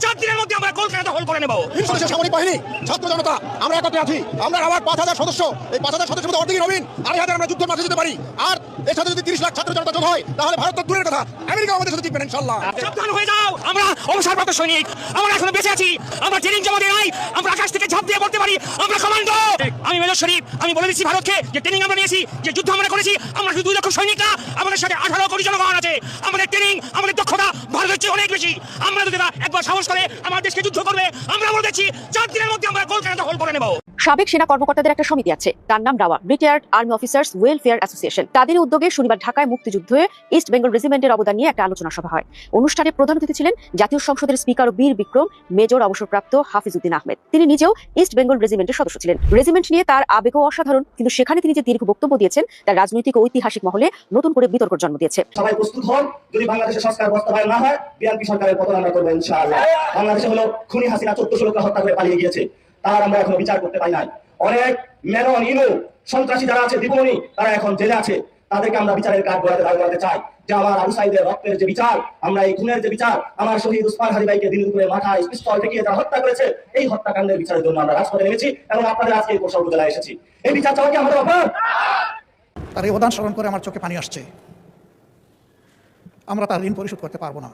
4 দিনের মধ্যে আমরা কলকাতা দখল করে নেব। বাংলাদেশের সামরিক বাহিনী, ছাত্র জনতা, আমরা একত্রে আছি। আমরা আবার 5,000 সদস্য, এই 5,000 সদস্যের মধ্যে অর্ধেকই নবীন, 2,500 আমরা যুদ্ধের মাঠে যেতে পারি। আর এর সাথে যদি 30 লাখ ছাত্র জনতা যোগ হয়, তাহলে ভারত তো দূরের কথা, আমেরিকা আমাদের সাথে জিতবেন ইনশাআল্লাহ। সাবধান হয়ে যাও, আমরা অবসরপ্রাপ্ত সৈনিক, আমরা এখনো বেঁচে আছি, আমরা ট্রেনিং জমা দিয়ে নাই, আমরা আকাশ থেকে ঝাঁপ দিয়ে পড়তে পারি, আমরা কমান্ডো। আমি মেজর শরীফ, আমি বলে দিচ্ছি ভারতকে যে ট্রেনিং আমরা নিয়েছি, যে যুদ্ধ আমরা করেছি, আমরা শুধু 2 লক্ষ সৈনিক না, আমাদের সাথে 18 কোটি জনগণ আছে। আমাদের ট্রেনিং, আমাদের দক্ষতা ভারতের চেয়ে অনেক বেশি। আমরা যদি একবার সাহস করে আমার দেশকে যুদ্ধ করবে, আমরা বলে দিচ্ছি 4 দিনের মধ্যে আমরা কলকাতা দখল করে নেব। সাবেক সেনা কর্মকর্তাদের একটা সমিতি আছে, তার নাম rava, retired army officers welfare association. তাদের উদ্যোগে শনিবার ঢাকায় মুক্তিযুদ্ধে ইস্ট বেঙ্গল রেজিমেন্টের অবদান নিয়ে একটা আলোচনা সভা হয়। অনুষ্ঠানে প্রধান অতিথি ছিলেন জাতীয় সংসদের স্পিকার ও বীর বিক্রম মেজর অবসরপ্রাপ্ত হাফিজউদ্দিন আহমেদ। তিনি নিজেও ইস্ট বেঙ্গল রেজিমেন্টের সদস্য ছিলেন। রেজিমেন্ট নিয়ে তার আবেগও অসাধারণ, কিন্তু সেখানে তিনি যে দীর্ঘ বক্তব্য দিয়েছেন তার রাজনৈতিক ও ঐতিহাসিক মহলে নতুন করে বিতর্কের জন্ম দিয়েছে। সবাই প্রস্তুত হন, যদি বাংলাদেশের সংস্কার বাস্তবায়ন না হয়, বিএনপি সরকারের পতন আমরা করবো ইনশাআল্লাহ। বাংলাদেশে হলো খুনি হাসিনা 1400 লোককে হত্যা করে পালিয়ে গিয়েছে, তার আমরা এখনো বিচার করতে পারি নাই। অনেক মেনন ইনু সন্ত্রাসী যারা আছে, দীপমণি, তারা এখন জেলে আছে, তাদেরকে আমরা বিচারের কাজ গড়াতে চাই। যে আমার আবু সাইদের রক্তের যে বিচার, আমরা এই খুনের যে বিচার, আমার শহীদ উসমান হাজি ভাইকে দিন দুপুরে মাথায় পিস্তল ঠেকিয়ে যারা হত্যা করেছে, এই হত্যাকাণ্ডের বিচারের জন্য আমরা রাজপথে নেমেছি এবং আপনাদের আজকে এই কোষা উপজেলায় এসেছি। এই বিচার চাওয়া কি আমাদের অপরাধ? তার এই অবদান স্মরণ করে আমার চোখে পানি আসছে। আমরা তার ঋণ পরিশোধ করতে পারবো না।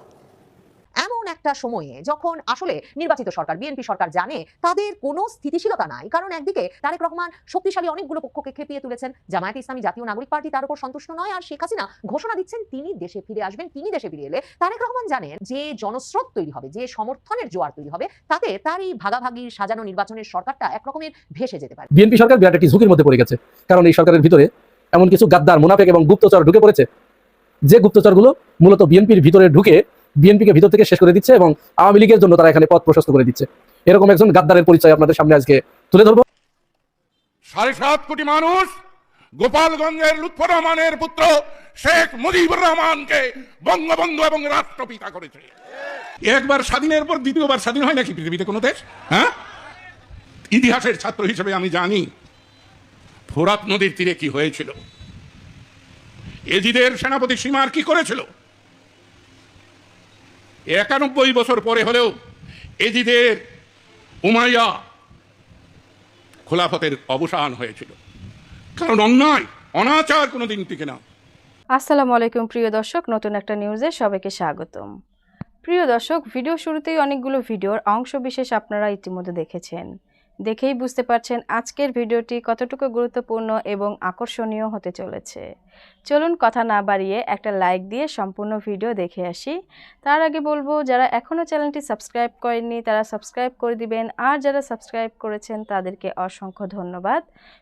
এমন একটা সময়ে যখন আসলে নির্বাচিত সরকার, বিএনপি সরকার জানে তাদের কোনো স্থিতিশীলতা নাই, কারণ একদিকে তারেক রহমান শক্তিশালী অনেকগুলো পক্ষকে খেপিয়ে তুলেছেন, জামায়াতে ইসলামী, জাতীয় নাগরিক পার্টি তার উপর সন্তুষ্ট নয়, আর শেখ হাসিনা ঘোষণা দিচ্ছেন তিনি দেশে ফিরে আসবেন। তিনি দেশে ফিরে এলে তারেক রহমান জানেন যে জনস্রোত তৈরি হবে, যে সমর্থনের জোয়ার তৈরি হবে, তাতে তার এই ভাগাভাগি সাজানো নির্বাচনের সরকারটা একরকমের ভেসে যেতে পারে। বিএনপি সরকার বিরাট একটি ঝুঁকির মধ্যে পড়ে গেছে, কারণ এই সরকারের ভিতরে এমন কিছু গাদ্দার, মুনাফেক এবং গুপ্তচর ঢুকে পড়েছে, যে গুপ্তচরগুলো মূলত বিএনপির ভিতরে ঢুকে বিএনপিকে ভিতর থেকে শেষ করে দিচ্ছে এবং আওয়ামী লীগের জন্য তারা এখানে পথ প্রশস্ত করে দিচ্ছে। এরকম একজন গাদ্দারের পরিচয় আপনাদের সামনে আজকে তুলে ধরবো। 7.5 কোটি মানুষ গোপালগঞ্জের লুৎফর রহমানের পুত্র শেখ মুজিবুর রহমানকে বঙ্গবন্ধু এবং রাষ্ট্রপিতা করেছে। একবার স্বাধীনের পর দ্বিতীয়বার স্বাধীন হয় নাকি পৃথিবীতে কোনো দেশ? হ্যাঁ, ইতিহাসের ছাত্র হিসেবে আমি জানি ফোরাত নদীর তীরে কি হয়েছিল, এজিদের সেনাপতি সীমার কি করেছিল। 91 বছর পরে হলেও এজিদের উমাইয়া খোলাফতের অবসান হয়েছিল, কারণ অন্যায় অনাচার কোনোদিন টিকে না। আসসালামু আলাইকুম প্রিয় দর্শক, নতুন একটা নিউজে সবাইকে স্বাগতম। প্রিয় দর্শক, ভিডিও শুরুতেই অনেকগুলো ভিডিওর অংশ বিশেষ আপনারা ইতিমধ্যে দেখেছেন, দেখেই বুঝতে পারছেন আজকের ভিডিওটি কতটুকু গুরুত্বপূর্ণ এবং আকর্ষণীয় হতে চলেছে। চলুন কথা না বাড়িয়ে একটা লাইক দিয়ে সম্পূর্ণ ভিডিও দেখে আসি। তার আগে বলবো, যারা এখনও চ্যানেলটি সাবস্ক্রাইব করেননি তারা সাবস্ক্রাইব করে দিবেন, আর যারা সাবস্ক্রাইব করেছেন তাদেরকে অসংখ্য ধন্যবাদ।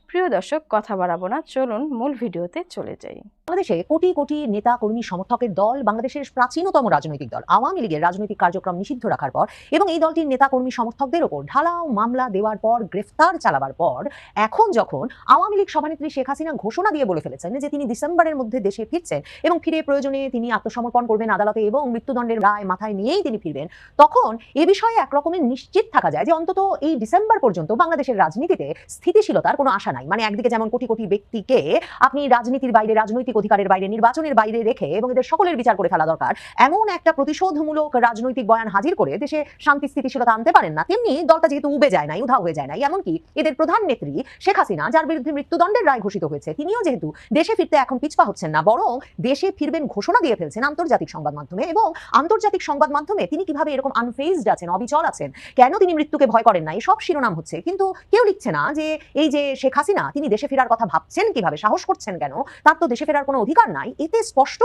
প্রিয় দর্শক, কথা বাড়াবো না, চলুন মূল ভিডিওতে চলে যাই। বাংলাদেশে কোটি কোটি নেতা কর্মী সমর্থকের দল, বাংলাদেশের প্রাচীনতম রাজনৈতিক দল আওয়ামী লীগের রাজনৈতিক কার্যক্রম নিষিদ্ধ রাখার পর এবং এই দলটির নেতা কর্মী সমর্থকদের ওপর ঢালাও মামলা দেওয়ার পর, গ্রেফতার চালাবার পর, এখন যখন আওয়ামী লীগ সভানেত্রী শেখ হাসিনা ঘোষণা দিয়ে বলে ফেলেছেন যে তিনি ডিসেম্বরের মধ্যে দেশে ফিরছেন এবং ফিরে প্রয়োজনে তিনি আত্মসমর্পণ করবেন আদালতে এবং মৃত্যুদণ্ডের রায় মাথায় নিয়েই তিনি ফিরবেন, তখন এ বিষয়ে একরকমের নিশ্চিত থাকা যায় যে অন্তত এই ডিসেম্বর পর্যন্ত বাংলাদেশের রাজনীতিতে স্থিতিশীলতার কোনো আশা নাই। মানে একদিকে যেমন কোটি কোটি ব্যক্তিকে আপনি রাজনীতির বাইরে, রাজনৈতিক অধিকারের বাইরে, নির্বাচনের বাইরে রেখে এবং এদের সকলের বিচার করে ফেলা দরকার, এমন একটা প্রতিশোধমূলক রাজনৈতিক বয়ান হাজির করে দেশে শান্তি স্থিতিশীলতা আনতে পারেন না, তেমনি দলটা যেহেতু উবে যায় নাই, উধাও হয়ে যায় নাই, এমনকি এদের প্রধান নেত্রী শেখ হাসিনা, যার বিরুদ্ধে মৃত্যুদণ্ডের রায় ঘোষিত হয়েছে, তিনিও যেহেতু দেশে ফিরতে এখন পিছপা হচ্ছেন না, বরং দেশে ফিরবেন ঘোষণা দিয়ে ফেলছেন আন্তর্জাতিক সংবাদ মাধ্যমে। এবং আন্তর্জাতিক সংবাদ মাধ্যমে তিনি কিভাবে এরকম আনফেজড আছেন, অবিচল আছেন, কেন তিনি মৃত্যুকে ভয় করেন না, এসব শিরোনাম হচ্ছে, কিন্তু কেউ লিখছে না যে এই যে শেখ হাসিনা তিনি দেশে ফেরার কথা ভাবছেন কিভাবে, সাহস করছেন কেন, তার তো দেশে ফেরার কোনো অধিকার নাই। এতে স্পষ্ট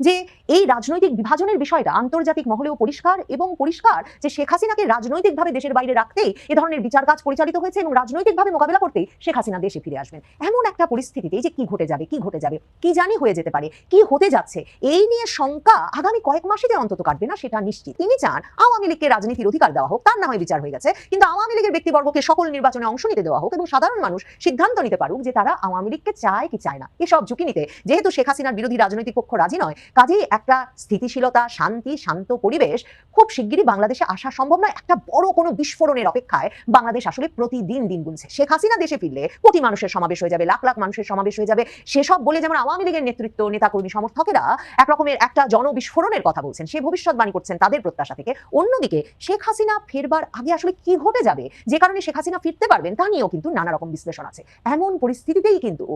যে এই রাজনৈতিক বিভাজনের বিষয়টা আন্তর্জাতিক মহলেও পরিষ্কার, এবং পরিষ্কার যে শেখ হাসিনাকে রাজনৈতিকভাবে দেশের বাইরে রাখতেই এ ধরনের বিচার কাজ পরিচালিত হয়েছে এবং রাজনৈতিকভাবে মোকাবেলা করতেই শেখ হাসিনা দেশে ফিরে আসবেন। এমন একটা পরিস্থিতিতে যে কি ঘটে যাবে, কি জানি হয়ে যেতে পারে, কি হতে যাচ্ছে, এই নিয়ে শঙ্কা আগামী কয়েক মাসে যে অন্তত কাটবে না সেটা নিশ্চিত। তিনি চান আওয়ামী লীগকে রাজনীতির অধিকার দেওয়া হোক, তার না হয় বিচার হয়ে গেছে, কিন্তু আওয়ামী লীগের ব্যক্তিবর্গকে সকল নির্বাচনে অংশ নিতে দেওয়া হোক এবং সাধারণ মানুষ সিদ্ধান্ত নিতে পারুক যে তারা আওয়ামী লীগকে চায় কি চায় না। এসব ঝুঁকি নিতে যেহেতু শেখ হাসিনার বিরোধী রাজনৈতিক পক্ষ রাজি নয়, কাজেই একটা স্থিতিশীলতা, শান্তি, শান্ত পরিবেশ খুব শিগগিরই বাংলাদেশে আসা সম্ভব নয়। একটা বড় কোনো বিস্ফোরণের অপেক্ষায় বাংলাদেশ আসলে প্রতিদিন দিন গুনছে। শেখ হাসিনা দেশে ফিরলে কোটি মানুষের সমাবেশ হয়ে যাবে, লাখ লাখ মানুষের সমাবেশ হয়ে যাবে, সেসব বলে যেমন আওয়ামী লীগের নেতৃত্ব, নেতাকর্মী, সমর্থকেরা একরকমের একটা জনবিস্ফোরণের কথা বলছেন, সে ভবিষ্যৎবাণী করছেন তাদের প্রত্যাশা থেকে। অন্যদিকে শেখ হাসিনা ফেরবার আগে আসলে কি ঘটে যাবে, যে কারণে শেখ হাসিনা ফিরতে পারবেন, তা নিয়েও কিন্তু নানা রকম বিশ্লেষণ আছে। এমন পরিস্থিতিতেই কিন্তু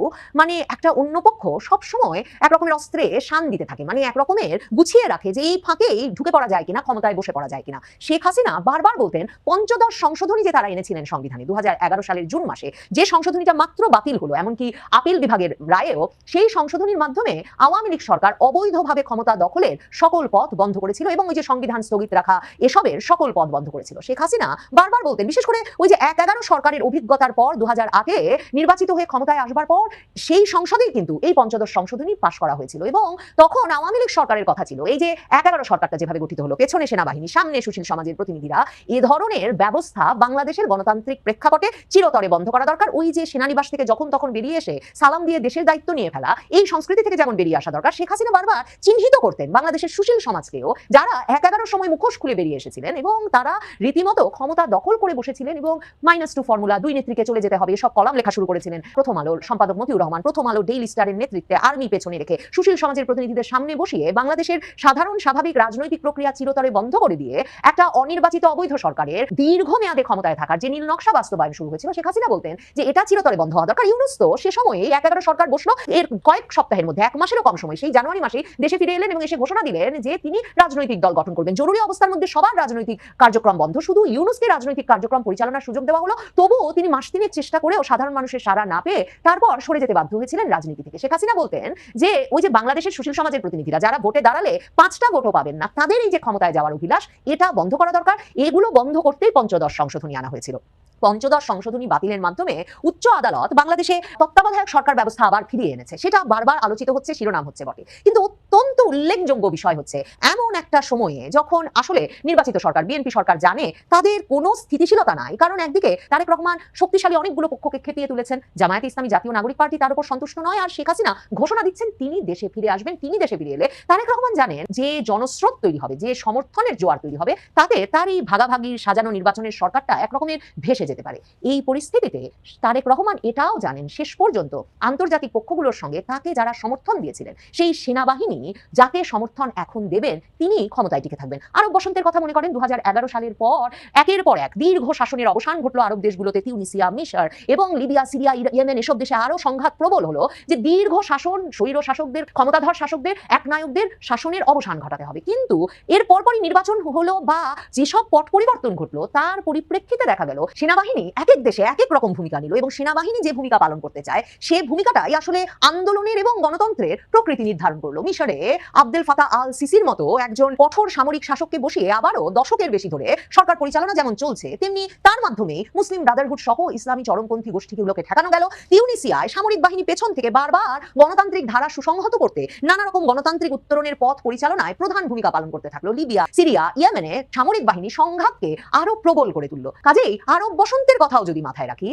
একটা অন্য পক্ষ সবসময় একরকমের অস্ত্রে শান দিতে থাকে, একরকমের গুছিয়ে রাখে যে এই ফাঁকেই ঢুকে পড়া যায় কিনা, ক্ষমতায় বসে পড়া যায় কিনা। শেখ হাসিনা বারবার বলতেন পঞ্চদশ সংশোধনী যে তারা এনেছিলেন সংবিধানে 2011 সালের জুন মাসে, যে সংশোধনীটা মাত্র বাতিল হলো, এমনকি আপিল বিভাগের রায়েও সেই সংশোধনীর মাধ্যমে আওয়ামী লীগ সরকার অবৈধভাবে ক্ষমতা দখলের সকল পথ বন্ধ করেছিল এবং ওই যে সংবিধান স্থগিত রাখা এসবের সকল পথ বন্ধ করেছিল। শেখ হাসিনা বারবার বলতেন, বিশেষ করে ওই যে 2011 সরকারের অভিজ্ঞতার পর 2008 নির্বাচিত হয়ে ক্ষমতায় আসবার পর সেই সংসদেই কিন্তু এই পঞ্চদশ সংশোধনী পাশ করা হয়েছিল এবং তখন আওয়ামী লীগ সরকারের কথা ছিল এই যে 11 সরকারটা যেভাবে গঠিত হলো, পেছনে সেনাবাহিনী, সামনে সুশীল সমাজের প্রতিনিধিরা, এ ধরনের ব্যবস্থা বাংলাদেশের গণতান্ত্রিক প্রেক্ষাপটে চিরতরে বন্ধ করা দরকার। ওই যে সেনানিবাস থেকে যখন তখন বেরিয়ে এসে সালাম দিয়ে দেশের দায়িত্ব নিয়ে ফেলা, এই সংস্কৃতি থেকে যেমন বেরিয়ে আসা দরকার। শেখ হাসিনা বারবার চিহ্নিত করতেন বাংলাদেশের সুশীল সমাজকেও, যারা 11 সময় মুখোশ খুলে বেরিয়ে এসেছিলেন এবং তারা রীতিমতো ক্ষমতা দখল করে বসেছিলেন এবং -2 ফর্মুলা, 2 নেত্রীকে চলে যেতে হবে, সব কলাম লেখা শুরু করেছিলেন। প্রথম আলোর সম্পাদক মতিউর রহমান, প্রথম আলো ডেইলি স্টারের নেতৃত্বে আর্মি পেছনে রেখে সুশীল সমাজের প্রতিনিধিদের সামনে বসিয়ে বাংলাদেশের সাধারণ স্বাভাবিক রাজনৈতিক প্রক্রিয়া চিরতরে বন্ধ করে দিয়ে একটা অনির্বাচিত অবৈধ সরকারের দীর্ঘমেয়াদে ক্ষমতায় থাকার যে নীল নকশা বাস্তবায়ন শুরু হয়েছিল, শেখ হাসিনা বলতেন যে এটা চিরতরে বন্ধ হওয়া দরকার। ইউনূস তো সে সময়ে 11 সরকার বসলো, এর কয়েক সপ্তাহের মধ্যে, 1 মাসেরও কম সময়, সেই জানুয়ারি মাসেই দেশে ফিরে এলেন এবং এসে ঘোষণা দিলেন যে তিনি রাজনৈতিক দল গঠন করবেন। জরুরি অবস্থার মধ্যে সবার রাজনৈতিক কার্যক্রম বন্ধ, শুধু ইউনূসকে রাজনৈতিক কার্যক্রম পরিচালনার সুযোগ দেওয়া হলো। তবুও তিনি মাস তিনেক চেষ্টা করেও সাধারণ মানুষের সাড়া না পেয়ে তারপর সরে যেতে বাধ্য হয়েছিলেন রাজনীতি থেকে। শেখ হাসিনা বলতেন যে ওই যে বাংলাদেশের সুশীল সমাজের প্রতিনিধিরা যারা ভোটে দাঁড়ালে 5টা ভোটও পাবেন না, তাদের এই যে ক্ষমতায় যাওয়ার অভিলাষ, এটা বন্ধ করা দরকার। এগুলো বন্ধ করতেই পঞ্চদশ সংশোধনী আনা হয়েছিল। পঞ্চদশ সংশোধনী বাতিলের মাধ্যমে উচ্চ আদালত বাংলাদেশে তত্ত্বাবধায়ক সরকার ব্যবস্থা আবার ফিরিয়ে এনেছে। সেটা বারবার আলোচিত হচ্ছে, শিরোনাম হচ্ছে বটে, কিন্তু অত্যন্ত উল্লেখযোগ্য বিষয় হচ্ছে এমন একটা সময়ে যখন আসলে নির্বাচিত সরকার, বিএনপি সরকার জানে তাদের কোনো স্থিতিশীলতা নাই। কারণ একদিকে তারেক রহমান শক্তিশালী অনেকগুলো পক্ষকে খেপিয়ে তুলেছেন, জামায়াতে ইসলামী, জাতীয় নাগরিক পার্টি তার উপর সন্তুষ্ট নয়, আর শেখ হাসিনা ঘোষণা দিচ্ছেন তিনি দেশে ফিরে আসবেন। তিনি দেশে ফিরে এলে তারেক রহমান জানেন যে জনস্রোত তৈরি হবে, যে সমর্থনের জোয়ার তৈরি হবে, তাতে তার এই ভাগাভাগি সাজানো নির্বাচনের সরকারটা একরকমের ভেসে যেতে পারে। এই পরিস্থিতিতে তারেক রহমান এটাও জানেন শেষ পর্যন্ত আন্তর্জাতিক পক্ষগুলোর সঙ্গে তাকে যারা সমর্থন দিয়েছিলেন, সেই সেনাবাহিনী যাকে সমর্থন এখন দেবেন, তিনি ক্ষমতায় টিকে থাকবেন। আরব বসন্তের কথা মনে করেন, 2011 সালের পর একের পর এক দীর্ঘ শাসনের অবসান ঘটলো আরব দেশগুলোতে। তিউনিসিয়া, মিশর এবং লিবিয়া, সিরিয়া, ইয়েমেন, এসব দেশে আরো সংঘাত প্রবল হলো যে দীর্ঘ শাসন, স্বৈর শাসকদের, ক্ষমতাধর শাসকদের, একনায়কদের শাসনের অবসান ঘটাতে হবে। কিন্তু এর পরপরই নির্বাচন হলো বা যেসব পট পরিবর্তন ঘটলো, তার পরিপ্রেক্ষিতে দেখা গেল সেনাবাহিনী এক এক দেশে এক এক রকম ভূমিকা নিল এবং সেনাবাহিনী যে ভূমিকা পালন করতে চায় সে ভূমিকাটাই আসলে আন্দোলনের এবং গণতন্ত্রের প্রকৃতি নির্ধারণ করলো। মিশরে আবদেল ফাতাহ আল সিসির মতো একজন কঠোর সামরিক শাসককে বসিয়ে আবারও দশকের বেশি ধরে সরকার পরিচালনা যেমন চলছে, তেমনি তার মাধ্যমে মুসলিম ব্রাদারহুড সহ ইসলামী চরমপন্থী গোষ্ঠীগুলোকে ঠেকানো গেল। তিউনিসিয়ায় সামরিক বাহিনী পেছন থেকে বারবার গণতান্ত্রিক ধারা সুসংহত করতে নানা রকম গণতান্ত্রিক উত্তরণের পথ পরিচালনায় প্রধান ভূমিকা পালন করতে থাকলো। লিবিয়া, সিরিয়া, ইয়েমেনে সামরিক বাহিনী সংঘাতকে আরো প্রবল করে তুললো। কাজেই আরব বসন্তের কথাও যদি মাথায় রাখি,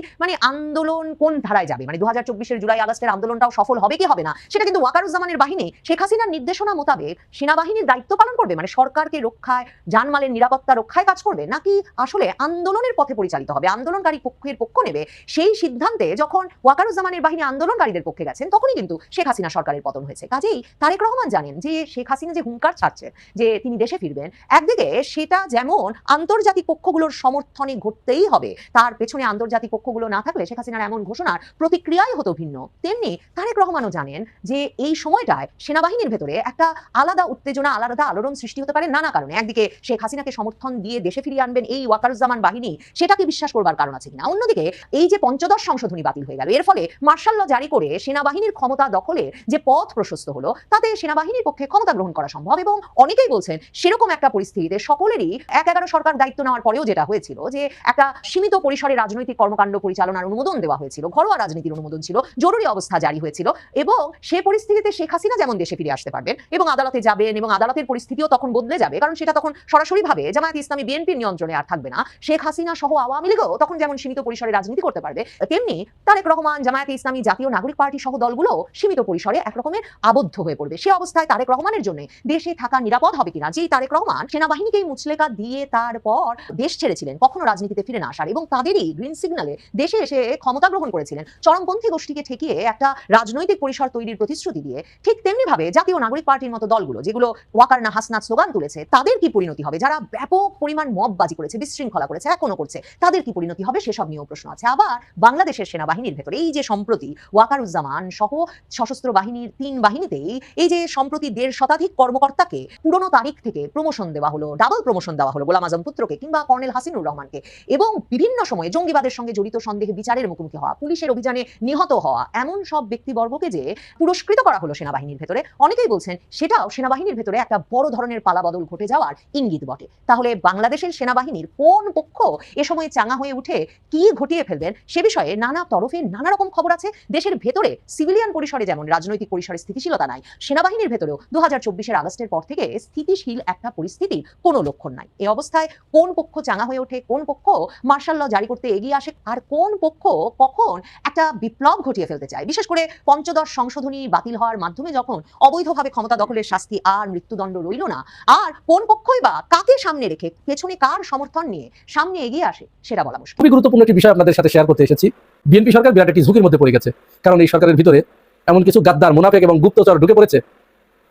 আন্দোলন কোন ধারায় যাবে, 2024 জুলাই আগস্টের আন্দোলনটাও সফল হবে কি হবে না, সেটা কিন্তু ওয়াকারুজ্জামানের বাহিনী শেখ হাসিনার নির্দেশনা মোতাবেক সেনাবাহিনীর দায়িত্ব পালন করবে, সরকারকে রক্ষায়, জানমালের নিরাপত্তা রক্ষায় কাজ করবে, নাকি আসলে আন্দোলনের পথে পরিচালিত হবে, আন্দোলনকারী পক্ষের পক্ষ নেবে। সেই সিদ্ধান্তে যখন ওয়াকারুজ্জামানের বাহিনী আন্দোলনকারীদের পক্ষে গেছেন, তখনই কিন্তু শেখ হাসিনা সরকারের পতন হয়েছে। কাজেই তারেক রহমান জানেন যে শেখ হাসিনা যে হুঙ্কার ছাড়ছে যে তিনি দেশে ফিরবেন, একদিকে সেটা যেমন আন্তর্জাতিক পক্ষগুলোর সমর্থনে ঘটতেই হবে, তার পেছনে আন্তর্জাতিক পক্ষগুলো না থাকলে শেখ হাসিনার এমন ঘোষণার প্রতিক্রিয়াই হতো ভিন্ন। তেমনি তারেক রহমানও জানেন যে এই সময়টায় সেনাবাহিনীর ভেতরে একটা আলাদা উত্তেজনা, আলাদা আলোড়ন সৃষ্টি হতে পারে নানা কারণে। একদিকে শেখ হাসিনাকে সমর্থন দিয়ে দেশে ফিরিয়ে আনবেন এই ওয়াকারুজ্জামান বাহিনী, সেটাকে বিশ্বাস করবার কারণ আছে কিনা। অন্যদিকে এই যে পঞ্চদশ সংশোধনী বাতিল হয়ে গেল, এর ফলে মার্শাল ল জারি করে সেনাবাহিনীর ক্ষমতা দখলের যে পথ প্রশস্ত হলো, তাতে সেনাবাহিনীর পক্ষে ক্ষমতা গ্রহণ করা সম্ভব। এবং অনেকেই বলছেন সেরকম একটা পরিস্থিতিতে সকলেরই 11 সরকার দায়িত্ব নেওয়ার পরেও যেটা হয়েছিল যে একটা সীমিত পরিসরে রাজনৈতিক কর্মকাণ্ড পরিচালনার অনুমোদন দেওয়া হয়েছিল, ঘরোয়া রাজনীতির অনুমোদন ছিল, জরুরি অবস্থা জারি হয়েছিল এবং সে পরিস্থিতিতে শেখ হাসিনা যেমন দেশে ফিরে আসতে পারবেন, পারবেন এবং আদালতে যাবেন, এবং আদালতের পরিস্থিতিও তখন বদলে যাবে, কারণ সেটা তখন সরাসরিভাবে জামায়াত ইসলামী বিএনপির নিয়ন্ত্রণে আর থাকবে না। শেখ হাসিনা সহ আওয়ামী লীগও তখন যেমন সীমিত পরিসরে রাজনীতি করতে পারবে, তেমনি তারেক রহমান, জামায়াত ইসলামী, জাতীয় নাগরিক পার্টি সহ দলগুলো সীমিত পরিসরে একরকমের আবদ্ধ হয়ে পড়বে। সে অবস্থায় তারেক রহমানের জন্য দেশে থাকা নিরাপদ হবে কিনা, যেই তারেক রহমান সেনাবাহিনীকেই মুচলেকা দিয়ে তারপর দেশ ছেড়েছিলেন কখনো রাজনীতিতে ফিরে না আসার, এবং তাদেরই গ্রিন সিগন্যালে দেশে এসে ক্ষমতা গ্রহণ করেছিলেন চরমপন্থী গোষ্ঠীকে ঠেকিয়ে একটা রাজনৈতিক পরিসর তৈরির প্রতিশ্রুতি দিয়ে, ঠিক তেমনি ভাবে জাতীয় নাগরিক পার্টির মতো দলগুলো যেগুলো ওয়াকার না হাসনাত স্লোগান তুলেছে, তাদের কি পরিণতি হবে? যারা ব্যাপক পরিমাণ মববাজি করেছে, বিশৃঙ্খলা করেছে, এখনো করছে, তাদের কি পরিণতি হবে সেসব নিয়েও প্রশ্ন আছে। আবার বাংলাদেশের সেনাবাহিনীর ভেতরে এই যে সম্প্রতি ওয়াকারুজ্জামান সহ সশস্ত্র বাহিনীর 3 বাহিনীতেই এই যে সম্প্রতি 1.5 শতাধিক কর্মকর্তাকে পুরনো তারিখ থেকে প্রমোশন দেওয়া হলো, ডাবল প্রমোশন দেওয়া হলো গোলাম আজম পুত্রকে কিংবা কর্নেল হাসিনুর রহমানকে, এবং বিভিন্ন সময়ে জঙ্গিবাদের সঙ্গে জড়িত সন্দেহে বিচারের মুখোমুখি হওয়া, পুলিশের অভিযানে নিহত হওয়া এমন সব ব্যক্তিবর্গকে যে পুরস্কৃত করা হলো সেনাবাহিনীর ভেতরে, অনেকেই বলছেন সেটাও সেনাবাহিনীর ভেতরে একটা বড় ধরনের পালাবদল ঘটে যাওয়ার ইঙ্গিত বটে। তাহলে বাংলাদেশের সেনাবাহিনীর কোন পক্ষ এ সময় চাঙা হয়ে উঠে কি ঘটিয়ে ফেলবেন সে বিষয়ে নানা তরফে নানা রকম খবর আছে। দেশের ভেতরে সিভিলিয়ান পরিসরে যেমন রাজনৈতিক পরিসরে স্থিতিশীলতা নাই, সেনাবাহিনীর ভেতরেও 2024-এর আগস্টের পর থেকে স্থিতিশীল একটা পরিস্থিতির কোনো লক্ষণ নাই। এই অবস্থায় কোন পক্ষ চাঙা হয়ে ওঠে, কোন পক্ষ মার্শাল ল জারি করতে এগিয়ে আসে, আর কোন পক্ষ কখন একটা বিপ্লব ঘটিয়ে ফেলতে চায়, বিশেষ করে পঞ্চদশ সংশোধনী বাতিল হওয়ার মাধ্যমে যখন অবৈধভাবে ক্ষমতা দখলের শাস্তি আর মৃত্যুদণ্ড রইল না, আর কোন পক্ষই বা কাকে সামনে রেখে পেছনে কার সমর্থন নিয়ে সামনে এগিয়ে আসে সেটা বলা মুশকিল। খুবই গুরুত্বপূর্ণ একটি বিষয় আপনাদের সাথে শেয়ার করতে এসেছি। বিএনপি সরকার বিরাট একটি ঝুঁকির মধ্যে পড়ে গেছে, কারণ এই সরকারের ভিতরে এমন কিছু গাদ্দার, মুনাফেক এবং গুপ্তচর ঢুকে পড়েছে,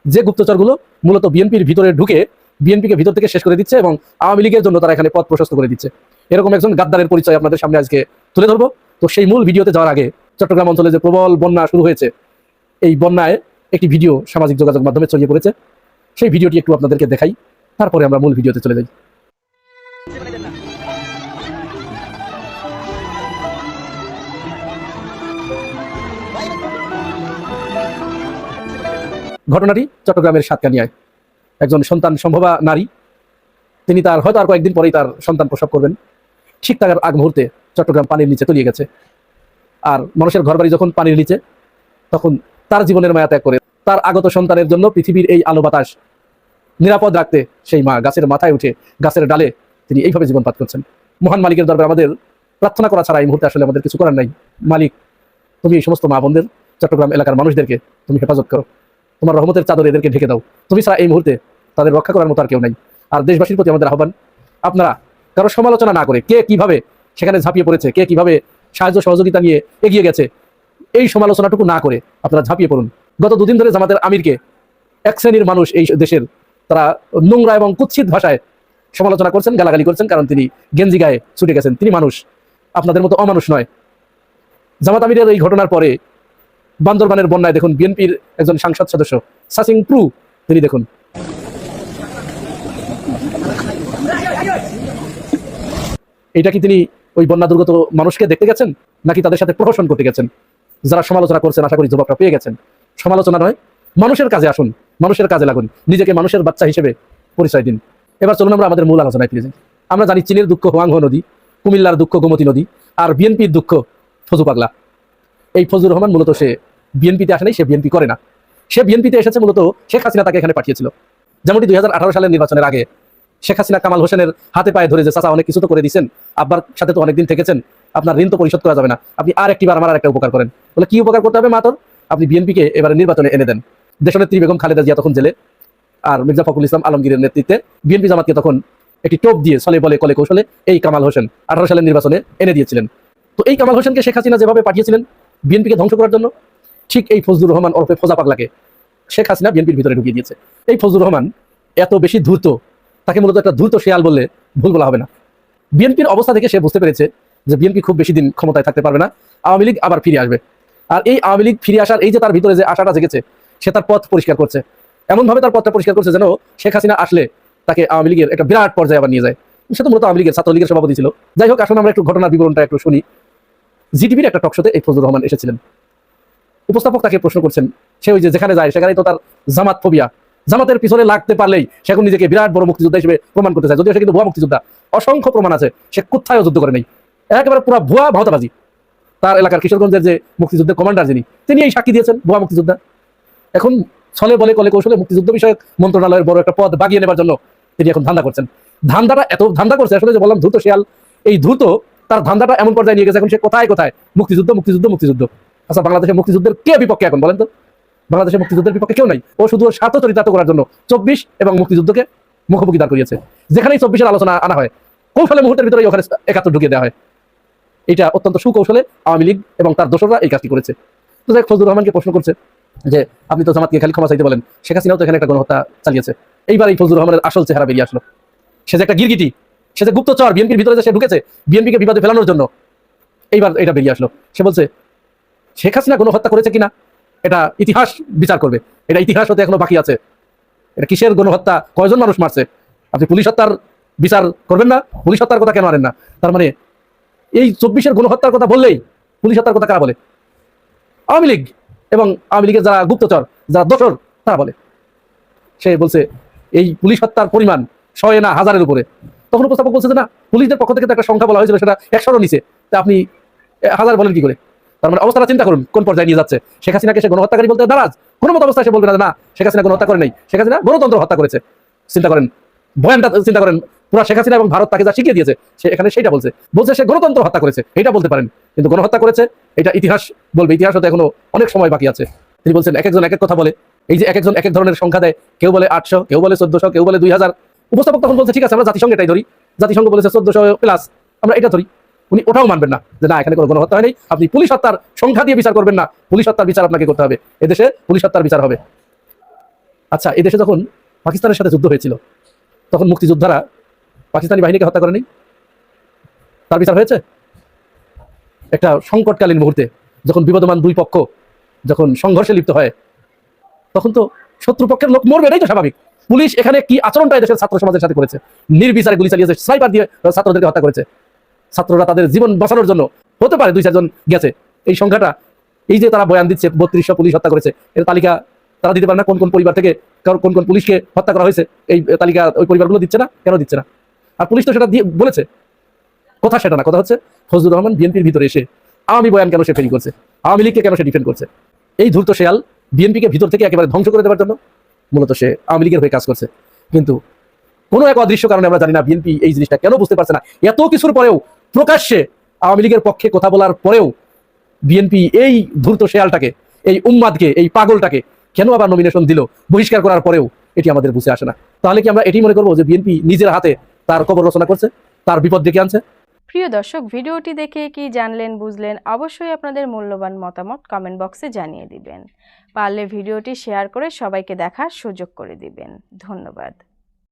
যে গুপ্তচরগুলো মূলত বিএনপির ভিতরে ঢুকে বিএনপিকে ভিতর থেকে শেষ করে দিচ্ছে এবং আওয়ামী লীগের জন্য তারা এখানে পথ প্রশস্ত করে দিচ্ছে। এরকম একজন গাদ্দারের পরিচয় আপনাদের সামনে আজকে তুলে ধরবো। তো সেই মূল ভিডিওতে যাওয়ার আগে, চট্টগ্রাম অঞ্চলে যে প্রবল বন্যা শুরু হয়েছে, এই বন্যায় একটি ভিডিও সামাজিক যোগাযোগ মাধ্যমে ছড়িয়ে পড়েছে, সেই ভিডিওটি একটু আপনাদেরকে দেখাই, তারপরে আমরা মূল ভিডিওতে চলে যাই। ঘটনাটি চট্টগ্রামের সাতকানিয়ায়। একজন সন্তান সম্ভবা নারী, তিনি তার হয়তো আর কয়েকদিন পরেই তার সন্তান প্রসব করবেন। ঠিক তার আগ মুহূর্তে চট্টগ্রাম পানির নিচে তলিয়ে গেছে। আর মানুষের ঘরবাড়ি যখন পানির নিচে, তখন তার জীবনের মায়া ত্যাগ করে তার আগত সন্তানের জন্য পৃথিবীর এই আলো বাতাস নিরাপদ রাখতে সেই মা গাছের মাথায় উঠে গাছের ডালে তিনি এইভাবে জীবনপাত করছেন। মহান মালিকের দরবারে আমাদের প্রার্থনা করা ছাড়া এই মুহূর্তে আসলে আমাদের কিছু করার নাই। মালিক, তুমি এই সমস্ত মা বোনদের, চট্টগ্রাম এলাকার মানুষদেরকে তুমি হেফাজত করো, তোমার রহমতের চাদর এদেরকে ঢেকে দাও। তুমি ছাড়া এই মুহূর্তে তাদের রক্ষা করার মতো আর কেউ নাই। আর দেশবাসীর প্রতি আমাদের আহ্বান, আপনারা কারো সমালোচনা না করে কে কিভাবে সেখানে ঝাঁপিয়ে পড়েছে, কে কিভাবে সাহায্য সহযোগিতা নিয়ে এগিয়ে গেছে, এই সমালোচনাটুকু না করে আপনারা ঝাঁপিয়ে পড়ুন। গত 2 দিন ধরে জামাতের আমিরকে এক শ্রেণীর মানুষ এই দেশের, তারা নোংরা এবং কুৎসিত ভাষায় সমালোচনা করছেন, গালাগালি করছেন, কারণ তিনি গেঞ্জি গায়ে ছুটে গেছেন। তিনি মানুষ, আপনাদের মতো অমানুষ নয়। জামাত আমিরের এই ঘটনার পরে বান্দরবানের বন্যায় দেখুন বিএনপির একজন সাংসদ সদস্য সাসিং প্রু, তিনি দেখুন এটা কি তিনি ওই বন্যা দুর্গত মানুষকে দেখতে গেছেন, নাকি তাদের সাথে প্রহসন করতে গেছেন? যারা সমালোচনা করছেন আশা করি জবাবটা পেয়ে গেছেন। সমালোচনা নয়, মানুষের কাজে আসুন, মানুষের কাজে লাগুন, নিজেকে মানুষের বাচ্চা হিসেবে পরিচয় দিন। এবার চলুন আমরা আমাদের মূল আলোচনায় ফিরে যাই। আমরা জানি চীনের দুঃখ হোয়াংহো নদী, কুমিল্লার দুঃখ গোমতী নদী, আর বিএনপির দুঃখ ফজু পাগলা। এই ফজলুর রহমান মূলত সে বিএনপিতে আসে নাই, সে বিএনপি করে না। সে বিএনপিতে এসেছে মূলত শেখ হাসিনা তাকে এখানে পাঠিয়েছিল। যেমনটি 2018 সালের নির্বাচনের আগে শেখ হাসিনা কামাল হোসেনের হাতে পায়ে ধরে যে চাচা অনেক কিছু তো করে দিয়েছেন, আব্বার সাথে তো অনেকদিন থেকেছেন, আপনার ঋণ তো পরিশোধ করা যাবে না, আপনি আর একটিবার আমার আর একটা উপকার করেন। বলে কি উপকার করতে হবে মা তোর? আপনি বিএনপিকে এবারে নির্বাচনে এনে দেন। দেশনেত্রী বেগম খালেদা জিয়া তখন জেলে, আর মির্জা ফখরুল ইসলাম আলমগীরের নেতৃত্বে বিএনপি জামাতকে তখন একটি টোপ দিয়ে ছলে বলে কলে কৌশলে এই কামাল হোসেন 18 সালের নির্বাচনে এনে দিয়েছিলেন। তো এই কামাল হোসেনকে শেখ হাসিনা যেভাবে পাঠিয়েছিলেন বিএনপিকে ধ্বংস করার জন্য, ঠিক এই ফজলুর রহমান ওরফে ফজা পাগলাকে শেখ হাসিনা বিএনপির ভিতরে ঢুকিয়ে দিয়েছে। এই ফজলুর রহমান এত বেশি ধূর্ত, তাকে মূলত একটা ধূর্ত শেয়াল বললে ভুল বলা হবে না। বিএনপির অবস্থা থেকে সে বুঝতে পেরেছে যে বিএনপি খুব বেশি দিন ক্ষমতায় থাকতে পারবে না, আওয়ামী লীগ আবার ফিরে আসবে। আর এই আওয়ামী লীগ ফিরে আসার এই যে তার ভিতরে যে আশাটা জেগেছে, সে তার পথ পরিষ্কার করছে, এমনভাবে তার পথটা পরিষ্কার করছে যেন শেখ হাসিনা আসলে তাকে আওয়ামী লীগের একটা বিরাট পর্যায়ে আবার নিয়ে যায়। সে তো মূলত আওয়ামী লীগের ছাত্রলীগের সভাপতি ছিল। যাই হোক, আসলে আমরা একটু ঘটনার বিবরণটা একটু শুনি। জিটিভির একটা টকশোতে এই ফজলুর রহমান এসেছিলেন। উপস্থাপক তাকে প্রশ্ন করছেন, সে ওই যে যেখানে যায় সেখানেই তো তার জামাত ফোবিয়া, জামাতের পিছনে লাগতে পারলেই সে এখন নিজেকে বিরাট বড় মুক্তিযোদ্ধা হিসেবে প্রমাণ করতে চায়, যদিও সে কিন্তু ভুয়া মুক্তিযোদ্ধা। অসংখ্য প্রমাণ আছে, সে কোথায়ও যুদ্ধ করে নেই, একেবারে পুরো ভুয়া ভাওতাবাজি। তার এলাকার কিশোরগঞ্জের যে মুক্তিযুদ্ধের কমান্ডার যিনি, তিনি এই সাক্ষী দিয়েছেন ভুয়া মুক্তিযোদ্ধা। এখন ছলে বলে কলে কৌশলে মুক্তিযুদ্ধ বিষয়ক মন্ত্রণালয়ের বড় একটা পদ বাগিয়ে নেবার জন্য তিনি এখন ধান্দা করছেন। ধান্দাটা এত ধান্দা করছে আসলে, যে বললাম ধূর্ত শিয়াল, এই ধূর্ত তার ধান্দাটা এমন পর্যায়ে নিয়ে গেছে এখন সে কোথায় কোথায় মুক্তিযুদ্ধ মুক্তিযুদ্ধ মুক্তিযুদ্ধ। আচ্ছা, বাংলাদেশের মুক্তিযুদ্ধের কে বিপক্ষে এখন বলেন তো? বাংলাদেশের মুক্তিযুদ্ধের বিপক্ষে কেউ নাই। ও শুধু ওর স্বার্থ চরিতার্থ করার জন্য 24 এবং মুক্তিযুদ্ধকে মুখোমুখি দাঁড় করিয়েছে। যেখানেই 24-এর আলোচনা আনা হয়, কৌশলে মুহূর্তের ভিতরে ওখানে 71 ঢুকিয়ে দেওয়া হয়। এটা অত্যন্ত সুকৌশলে আওয়ামী লীগ এবং তার দোসররা এই কাজটি করেছে। তো যাই ফজলুর রহমানকে প্রশ্ন করছে যে আপনি তো জামাতকে খালি ক্ষমা চাইতে বলেন, শেখ হাসিনাও তো এখানে একটা গণহত্যা চালিয়েছে। এইবার এই ফজলুর রহমানের আসল চেহারা বেরিয়ে আসলো। সে যে একটা গিরগিটি, সে যে গুপ্তচর, বিএনপির ভিতরে যে সে ঢুকেছে বিএনপিকে বিপদে ফেলানোর জন্য, এইবার এটা বেরিয়ে আসলো। সে বলছে শেখ হাসিনা গণহত্যা করেছে কিনা এটা ইতিহাস বিচার করবে, এটা ইতিহাস হতে এখনো বাকি আছে। এটা কিসের গণহত্যা, কয়জন মানুষ মারছে, আপনি পুলিশ হত্যার বিচার করবেন না? পুলিশ হত্যার কথা কেন আনেন না? তার মানে এই 24-এর গণহত্যার কথা বললেই পুলিশ হত্যার কথা কারা বলে? আওয়ামী লীগ এবং আওয়ামী লীগের যারা গুপ্তচর, যারা দোসর, তারা বলে। সে বলছে এই পুলিশ হত্যার পরিমাণ 100 না 1000-এর উপরে। তখন উপস্থাপক বলছে যে না, পুলিশদের পক্ষ থেকে তো একটা সংখ্যা বলা হয়েছিল, সেটা 100-র নিচে, তা আপনি 1000 বলেন কি করে? তার মানে অবস্থাটা চিন্তা করুন কোন পর্যায়ে নিয়ে যাচ্ছে। শেখ হাসিনাকে সে গণহত্যাকারী বলতে নারাজ, কোনো মত অবস্থায় সে বলবে না শেখ হাসিনা গণহত্যা করে নাই, শেখ হাসিনা গণতন্ত্র হত্যা করেছে। চিন্তা করেন, বয়ানটা চিন্তা করেন, পুরা শেখ হাসিনা এবং ভারত তাকে যা শিখিয়ে দিয়েছে সে এখানে সেইটা বলছে সে গণতন্ত্র হত্যা করেছে, এটা বলতে পারেন, কিন্তু গণহত্যা করেছে এটা ইতিহাস বলবে। ইতিহাস হতে এখনো অনেক সময় বাকি আছে। তিনি বলছেন এক একজন এক এক কথা বলে, এই যে এক একজন এক এক ধরনের সংখ্যা দেয়, কেউ বলে 800, কেউ বলে 1400, কেউ বলে 2000। উপস্থাপক তখন বলছে ঠিক আছে আমরা জাতিসংঘ এটাই ধরি, জাতিসংঘ বলেছে 1400+, আমরা এটা ধরি। উনি ওটাও মানবেন না, যে না এখানে কোনো গণহত্যা হয়নি, আপনি পুলিশ হত্যার সংখ্যা দিয়ে বিচার করবেন না, পুলিশ হত্যার বিচার আপনাকে করতে হবে, এদেশে পুলিশ হত্যার বিচার হবে। আচ্ছা, এদেশে যখন পাকিস্তানের সাথে যুদ্ধ হয়েছিল তখন মুক্তিযোদ্ধারা পাকিস্তানি বাহিনীকে হত্যা করেনি, তার বিচার হয়েছে? একটা সংকটকালীন মুহূর্তে যখন বিবদমান দুই পক্ষ যখন সংঘর্ষে লিপ্ত হয়, তখন তো শত্রুপক্ষের লোক মরবে, এটাই তো স্বাভাবিক। পুলিশ এখানে কি আচরণটা দেশের ছাত্র সমাজের সাথে করেছে, নির্বিচারে গুলি চালিয়েছে, স্নাইপার দিয়ে ছাত্রদেরকে হত্যা করেছে। ছাত্ররা তাদের জীবন বাঁচানোর জন্য হতে পারে 2-4 জন গেছে। এই সংখ্যাটা, এই যে তারা বয়ান দিচ্ছে 3200 পুলিশ হত্যা করেছে, এর তালিকা তারা দিতে পারে না? কোন কোন পরিবার থেকে কোন কোন পুলিশকে হত্যা করা হয়েছে, এই তালিকা ওই পরিবারগুলো দিচ্ছে না, কেন দিচ্ছে না? আর পুলিশ তো সেটা দিয়ে বলেছে, কথা সেটা না, কথা হচ্ছে ফজলুর রহমান বিএনপির ভিতরে এসে আওয়ামী বয়ান কেন সে ফেরি করছে, আওয়ামী লীগকে কেন সে ডিফেন্ড করছে। এই ধূর্ত শেয়াল বিএনপিকে ভিতর থেকে একেবারে ধ্বংস করে দেওয়ার জন্য মূলত সে আওয়ামী লীগের হয়ে কাজ করছে। কিন্তু কোনো এক অদৃশ্য কারণে আমরা জানি না বিএনপি এই জিনিসটা কেন বুঝতে পারছে না। এত কিছুর পরেও প্রকাশ্যে আওয়ামী লীগের পক্ষে কথা বলার পরেও বিএনপি এই ধূর্ত শেয়ালটাকে, এই উম্মাদকে, এই পাগলটাকে কেন আবার নমিনেশন দিল বহিষ্কার করার পরেও, এটি আমাদের বুঝে আসে না। তাহলে কি আমরা এটি মনে করবো যে বিএনপি নিজের হাতে তার কবর রচনা করছে, তার বিপদ ডেকে আনছে? প্রিয় দর্শক, ভিডিওটি দেখে কি জানলেন বুঝলেন অবশ্যই আপনাদের মূল্যবান মতামত কমেন্ট বক্সে জানিয়ে দিবেন। পারলে ভিডিওটি শেয়ার করে সবাইকে দেখার সুযোগ করে দিবেন। ধন্যবাদ।